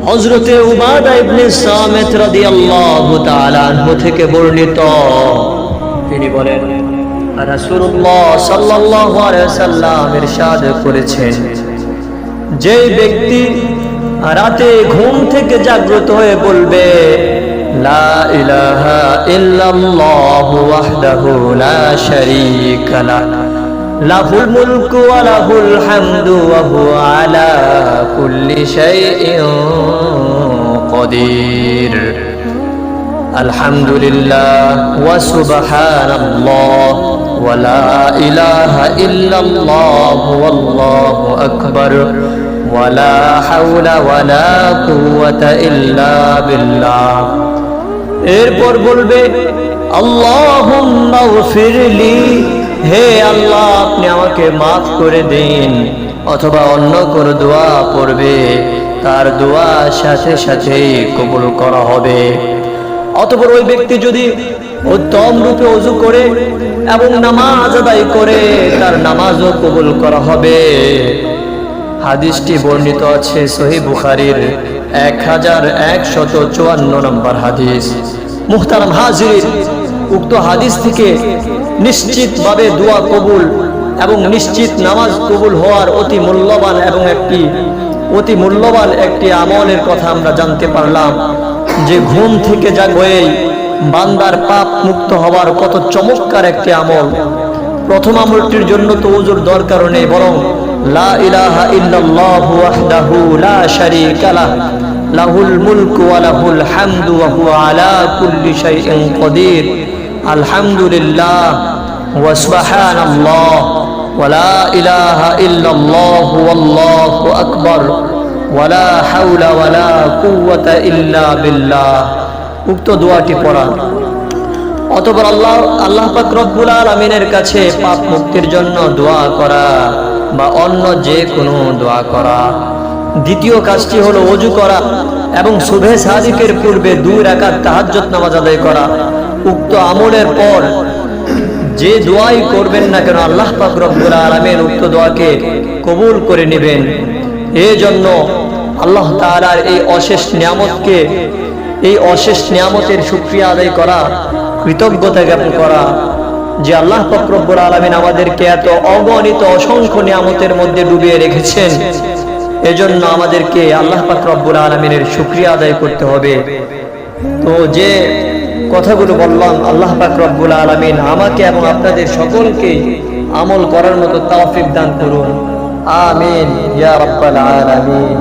হযরতে উবাদা ইবনে সামিত রাদিয়াল্লাহু তাআলা আনহু থেকে বর্ণিত, তিনি বলেন রাসূলুল্লাহ সাল্লাল্লাহু আলাইহি সাল্লাম ইরশাদ করেছেন, যে ব্যক্তি রাতে ঘুম থেকে জাগ্রত হয়ে বলবে লা ইলাহা ইল্লাল্লাহু ওয়াহদাহু লা শারীকা লাহু লাহুল মুলকু ওয়া লাহুল হামদু ওয়া হুয়া আলা কুল্লি শাইইন কাদির, আলহামদুলিল্লাহ ওয়া সুবহানাল্লাহ ওয়া লা ইলাহা ইল্লাল্লাহ ওয়াল্লাহু আকবার ওয়া লা হাওলা ওয়া লা কুওয়াতা ইল্লা বিল্লাহ। এরপর বলবে আল্লাহুম্মা গফিরলি, হে আল্লাহ আপনি আমাকে মাফ করে দিন, অথবা অন্য কোনো দোয়া পড়বে, তার দোয়া সাথে সাথেই কবুল করা হবে। অতঃপর ওই ব্যক্তি যদি উত্তম রূপে ওযু করে এবং নামাজ আদায় করে, তার নামাজও কবুল করা হবে। হাদিসটি বর্ণিত আছে সহিহ বুখারীর 1154 নম্বর হাদিস। মুহতারাম হাজির, উক্ত হাদিস থেকে নিশ্চিতভাবে দোয়া কবুল এবং নিশ্চিত নামাজ কবুল হওয়ার অতি মূল্যবান একটি আমলের কথা আমরা জানতে পারলাম, যে ঘুম থেকে জাগেই বান্দার পাপ মুক্ত হওয়ার কত চমৎকার একটি আমল। প্রথম আমলটির জন্য তো ওযুর দরকার নেই, বরং লা ইলাহা ইল্লাল্লাহু ওয়াহদাহু লা শারীকা লাহু লাহুল মুলকু ওয়া লাহুল হামদু ওয়া হুয়া আলা কুল্লি শাইইন কাদির, আলহামদুলিল্লাহ ওয়া সুবহানাল্লাহ ওয়া লা ইলাহা ইল্লাল্লাহু ওয়াল্লাহু আকবার ওয়া লা হাওলা ওয়া লা কুওয়াতা ইল্লা বিল্লাহ। উক্ত দোয়াটি পড়া, অতঃপর আল্লাহ পাক রব্বুল আলামিনের কাছে পাপ মুক্তির জন্য দোয়া করা বা অন্য যে কোনো দোয়া করা। দ্বিতীয় কাজটি হলো ওযু করা এবং সুবহে সাদিকের পূর্বে 2 রাকাত তাহাজ্জুদ নামাজ আদায় করা। উক্ত আমলের পর যে দোয়াই করবেন না কেন, আল্লাহ পাক রব্বুল আলামিন উক্ত দোয়াকে কবুল করে নেবেন। এই জন্য আল্লাহ তাআলার এই অশেষ নিয়ামতের শুকরিয়া আদায় করা, কৃতজ্ঞতা জ্ঞাপন করা, যে আল্লাহ পাক রব্বুল আলামিন আমাদেরকে এত অগণিত অসংখ্য নিয়ামতের মধ্যে ডুবিয়ে রেখেছেন। এজন্য আমাদেরকে আল্লাহ পাক রব্বুল আলামিনের শুকরিয়া আদায় করতে হবে। তো যে কথাগুলো বললাম, আল্লাহ পাক রব্বুল আলামিন আমাকে এবং আপনাদের সকলকে আমল করার মতো তৌফিক দান করুন। আমিন ইয়া রাব্বাল আলামিন।